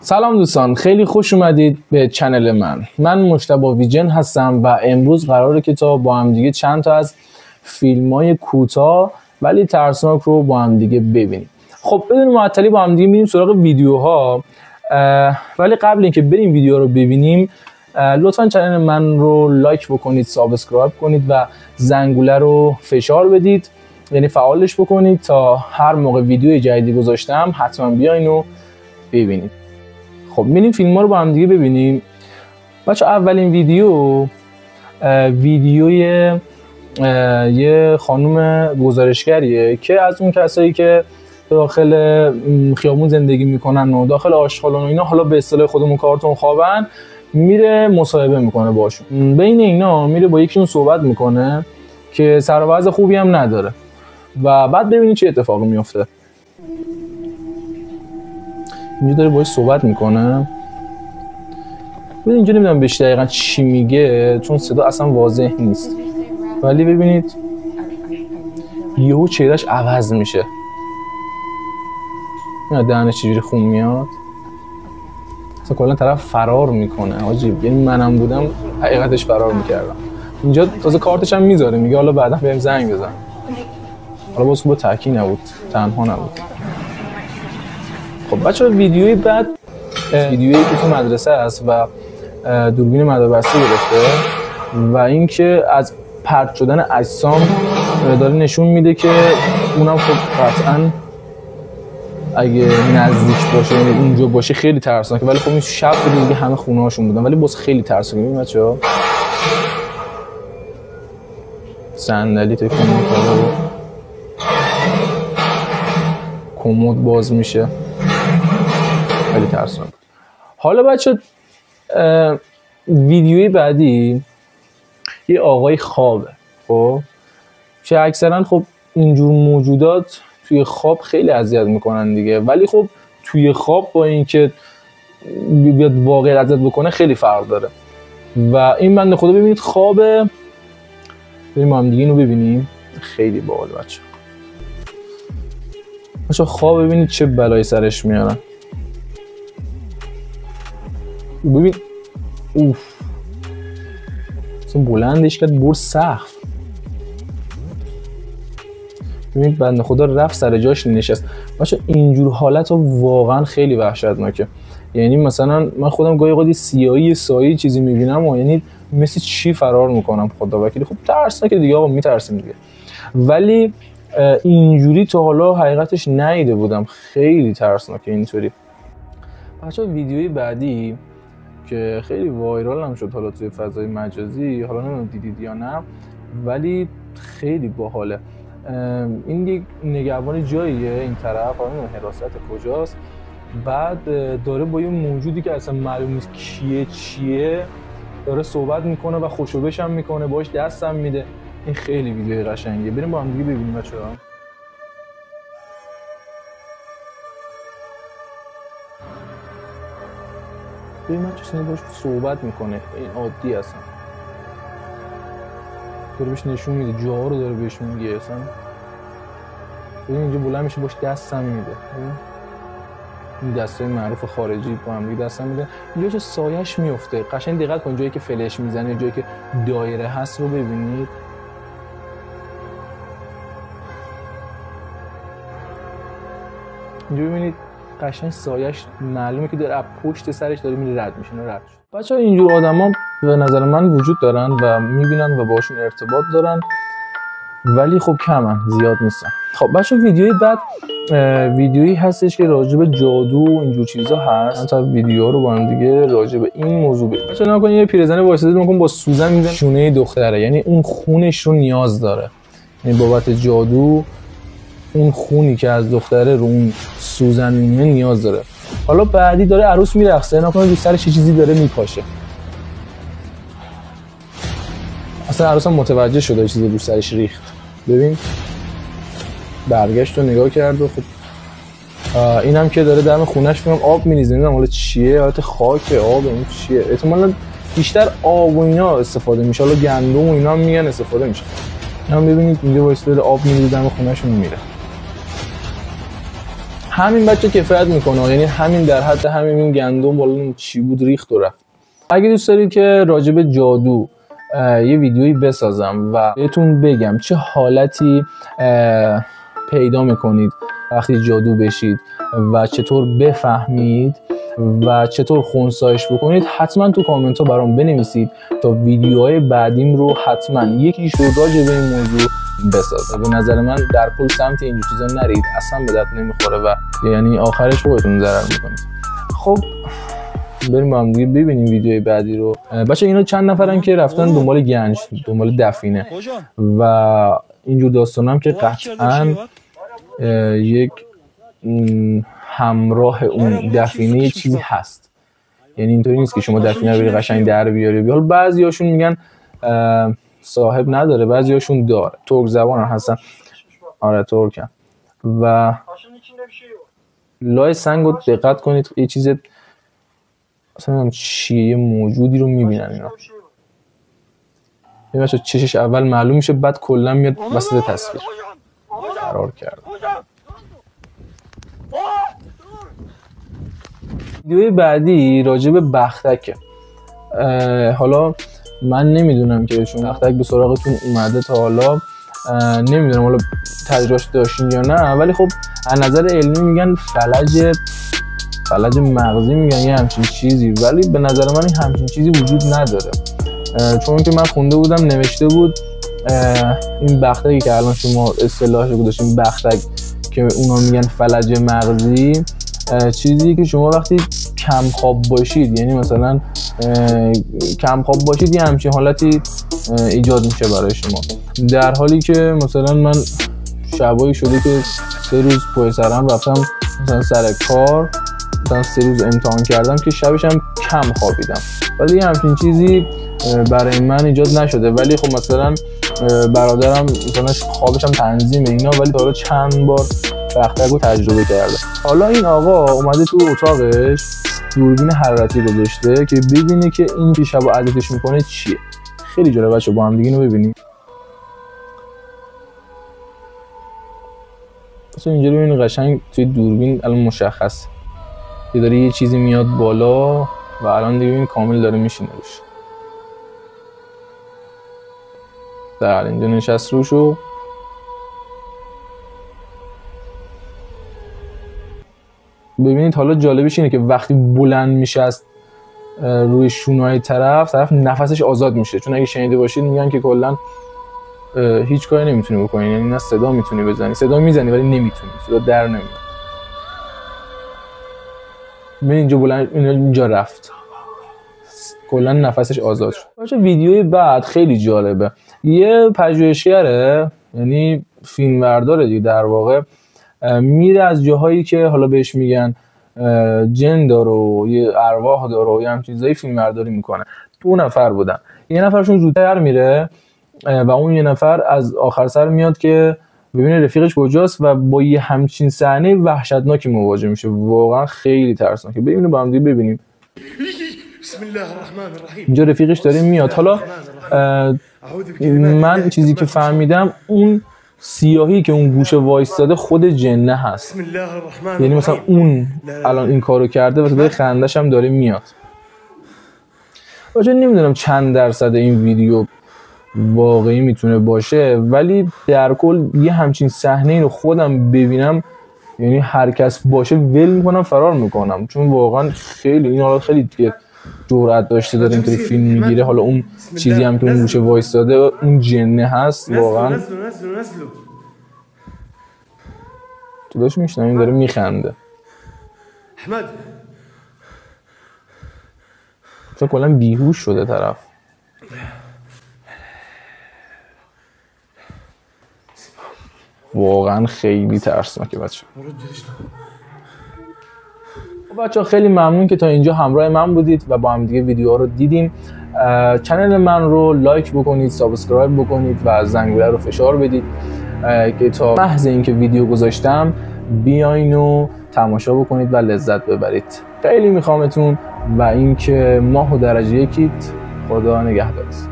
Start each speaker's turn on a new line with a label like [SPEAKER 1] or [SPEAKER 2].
[SPEAKER 1] سلام دوستان، خیلی خوش اومدید به چنل من مجتبی ویژن هستم و امروز قراره که با هم دیگه چند تا از فیلم‌های کوتاه ولی ترسناک رو با هم دیگه ببینیم. خب بدون معطلی با هم دیگه میریم سراغ ویدیوها، ولی قبل اینکه بریم ویدیو رو ببینیم لطفا چنل من رو لایک بکنید، سابسکرایب کنید و زنگوله رو فشار بدید، یعنی فعالش بکنید تا هر موقع ویدیو جدیدی گذاشتم حتما بیاین و ببینید. خب میریم فیلم ها رو با هم دیگه ببینیم. بچه اولین ویدیوی یه خانم گزارشگریه که از اون کسایی که داخل خیابون زندگی میکنن و داخل آشغالان و اینا، حالا به اصطلاح خودمون کارتون خوابن، میره مصاحبه میکنه باشون. بین اینا میره با یکیشون صحبت میکنه که سر و وضع خوبی هم نداره و بعد ببینید چه اتفاقی میفته. اینجا داره باهاش صحبت میکنه. ببین اینجا نمیدونم بهش دقیقا چی میگه چون صدا اصلا واضح نیست، ولی ببینید یهو چهرهش عوض میشه، دهنش چجوری خون میاد، اصلا کلا طرف فرار میکنه. عجیب، یعنی منم بودم حقیقتش فرار میکردم. اینجا تازه کارتش هم میذاره، میگه حالا بعدا بهم زنگ بزن. حالا باز خوب تکی نبود، تنها نبود. خب بچه ویدیوی بعد ویدیویی که تو مدرسه است و دوربین مداربسته گرفته و اینکه از پرت شدن اجسام داره نشون میده که اونم خب قطعا اگه نزدیک باشه، یعنی اونجا باشه، خیلی ترسناکه. ولی خب این شب بود دیگه، همه خونه هاشون بودن، ولی باز خیلی ترسناکه. ببین بچه‌ها صندلی تکون می‌خوره، کمد باز میشه، خیلی ترسناک. حالا بچه ویدیوی بعدی یه آقای خوابه. خب که اکثرا خب اینجور موجودات توی خواب خیلی اذیت میکنن دیگه، ولی خب توی خواب با اینکه بیاد واقعا اذیت بکنه خیلی فرق داره. و این بنده خدا ببینید خوابه، بریم ما هم دیگه اینو ببینیم. خیلی باحال بچه خواب، ببینید چه بلایی سرش میارن. ببین اوف، اصلا بلندش کرد برد سقف. ببینید بنده خدا رفت سر جاش نشست. بچه اینجور حالت ها واقعا خیلی وحشتناکه. یعنی مثلا من خودم گاهی اوقات سیاهی سایه چیزی میبینم و یعنی مثل چی فرار میکنم، خدا وکیلی. خب ترسناکه دیگه، آقا میترسیم دیگه، ولی اینجوری تا حالا حقیقتش ندیده بودم. خیلی ترسناکه اینطوری. بچه ویدیوی بعدی که خیلی وایرال هم شد حالا توی فضای مجازی، حالا نمیدونم دیدید یا نه، ولی خیلی باحاله. این یک نگهبان جاییه این طرف، نمیدونم حراست کجاست، بعد داره با یه موجودی که اصلا معلوم نیست کیه چیه داره صحبت میکنه و خوشوبش هم میکنه، باهاش دست هم میده. این خیلی ویدیوی قشنگیه، بریم با هم دیگه ببینیم بچه‌ها. ببین من چیزی باش صحبت میکنه، این عادی اصلا داره بهش نشون میده، جاها رو داره بهش میگه اصلا. ببین اینجا بلند میشه باش دست هم میده، این دستای معروف خارجی با هم دیگه دست هم میده. اینجا چه سایه‌اش میفته، قشنگ دقت کن جایی که فلش میزنه، جایی که دایره هست رو ببینید. اینجا ببینید قشنگ سایه‌اش معلومه که داره از پشت سرش داره میره رد میشه. رد شد. بچه‌ها اینجور آدما به نظر من وجود دارن و میبینن و باشون ارتباط دارن، ولی خب کمن، زیاد نیستن. خب بچه‌ها ویدیوی بعد ویدیویی هستش که راجع به جادو و اینجور چیزا هست. من تا ویدیو رو با هم دیگه راجع به این موضوع ببینیم. بچه‌ها نگاه کنید، یه پیرزن وایساده میگم با سوزن میزنه شونه دختره، یعنی اون خونش رو نیاز داره، یعنی بابت جادو اون خونی که از دختره رو اون سوزن میمونه نیاز داره. حالا بعدی داره عروس میرقصه، نکنه رو سرش چیزی داره میپاشه. اصلا عروس هم متوجه شده چیزی رو سرش ریخت. ببین برگشت و نگاه کرد و خب اینم که داره دم خونش فکرم آب میریزه، نمیدونم حالا چیه، حالت خاکه، آب، این چیه، احتمالاً بیشتر آب و اینا استفاده میشه، حالا گندم و اینا هم میگن استفاده میشه. هم ببینید اینجا وایساده آب میریزه دم خونه‌شون میره. همین بچه کفایت میکنه، یعنی همین در حد همین این گندم بالا چی بود ریخت و رفت. اگه دوست دارید که راجع به جادو یه ویدیویی بسازم و بهتون بگم چه حالتی پیدا میکنید وقتی جادو بشید و چطور بفهمید و چطور خنثیش بکنید، حتما تو کامنت ها برام بنویسید تا ویدیوهای بعدیم رو حتما یکیش رو راجع به این موضوع بسازه. به نظر من در کل سمت اینجور چیزا نرید، اصلا به درد نمیخوره و یعنی آخرش خودتون ضرر میکنید. خب بریم با هم دیگه ببینیم ویدیوی بعدی رو. بچه اینا چند نفرن که رفتن دنبال گنج، دنبال دفینه و اینجور داستانم که قطعا یک همراه اون دفینه یه چیزی هست. یعنی اینطوری نیست که شما دفینه رو بری قشنگ در بیاری. حالا بعضیاشون میگن صاحب نداره، بعضیاشون داره. ترک زبان هستن. آره ترکن. و لای سنگ رو دقت کنید، یه چیز اصلا چیه، یه موجودی رو میبینن اینا. این بچه چشش اول معلوم میشه، بعد کلا میاد وسط تصویر قرار کرد. ویدیوی بعدی راجع به بختکه. حالا من نمیدونم که چون بختک به سراغتون اومده تا حالا، نمیدونم حالا تجربهش داشتین یا نه، ولی خب از نظر علمی میگن فلج مغزی میگن یه همچین چیزی، ولی به نظر من این همچین چیزی وجود نداره. چون که من خونده بودم نوشته بود این بختکی که الان شما اصطلاحش رو گذاشتین بختک که اونا میگن فلج مغزی، چیزی که شما وقتی کم خواب باشید، یعنی مثلا کم خواب باشید، یه همچین حالتی ایجاد میشه برای شما. در حالی که مثلا من شبایی شده که 3 روز پای سرم رفتم مثلا سر کار، مثلا 3 روز امتحان کردم که شبش هم کم خوابیدم، ولی همچین چیزی برای من ایجاد نشده. ولی خب مثلا برادرم مثلا خوابش هم تنظیمه اینا، ولی تا حالا چند بار بختک رو تجربه کرده. حالا این آقا اومده تو اتاقش دوربین حرارتی گذاشته که ببینه که این که شب اذیتش میکنه چیه. خیلی جالب بچه، با هم دیگه اینو ببینیم. مثلا اینجا ببینید قشنگ توی دوربین الان مشخصه که داره یه چیزی میاد بالا و الان دیگه این کامل داره میشینه روش. در اینجا نشست روشو. ببینید حالا جالبش اینه که وقتی بلند میشه از روی شونه‌های طرف نفسش آزاد میشه، چون اگه شنیده باشید میگن که کلا هیچ کاری نمیتونی بکنی، یعنی نه صدا میتونی بزنی، صدا میزنی ولی نمیتونی، صدا در نمیاد. من اینجا بلند اینجا رفت، کلا نفسش آزاد شد. باشه ویدیوی بعد خیلی جالبه. یه پژوهشگره، یعنی فیلمبرداره دیگه در واقع، میره از جاهایی که حالا بهش میگن جن داره و یه ارواح داره و یه هم چیزایی فیلمبرداری میکنه. 2 نفر بودن، یه نفرشون زودتر میره و اون یه نفر از آخر سر میاد که ببینه رفیقش کجاست و با یه همچین صحنه وحشتناکی مواجه میشه. واقعا خیلی ترسناکه. ببینیم با هم دیگه ببینیم. بسم الله الرحمن الرحیم. اینجا رفیقش داره میاد. حالا من چیزی که فهمیدم اون سیاهی که اون گوشه وایستاده خود جنه هست. یعنی مثلا اون الان این کارو کرده و صدای خندش هم داره میاد. باشه نمیدونم چند درصد این ویدیو واقعی میتونه باشه، ولی در کل یه همچین صحنه رو خودم ببینم، یعنی هر کس باشه ول میکنم فرار میکنم، چون واقعا خیلی این حالا خیلی جرأت داشته داره اینطوری فیلم میگیره. حالا اون چیزی هم که اون گوشه وایستاده اون جنه هست واقعا. تو داشت میشنم داره میخنده. احمد چون کلا بیهوش شده طرف. واقعا خیلی ترسناکه بچه ها. خیلی ممنون که تا اینجا همراه من بودید و با هم دیگه ویدیوها رو دیدیم. چنل من رو لایک بکنید، سابسکرایب بکنید و زنگوله رو فشار بدید که تا محض اینکه ویدیو گذاشتم بیاین و تماشا بکنید و لذت ببرید. خیلی میخوامتون و اینکه ماه و درجه یکیت. خدا نگهدارت.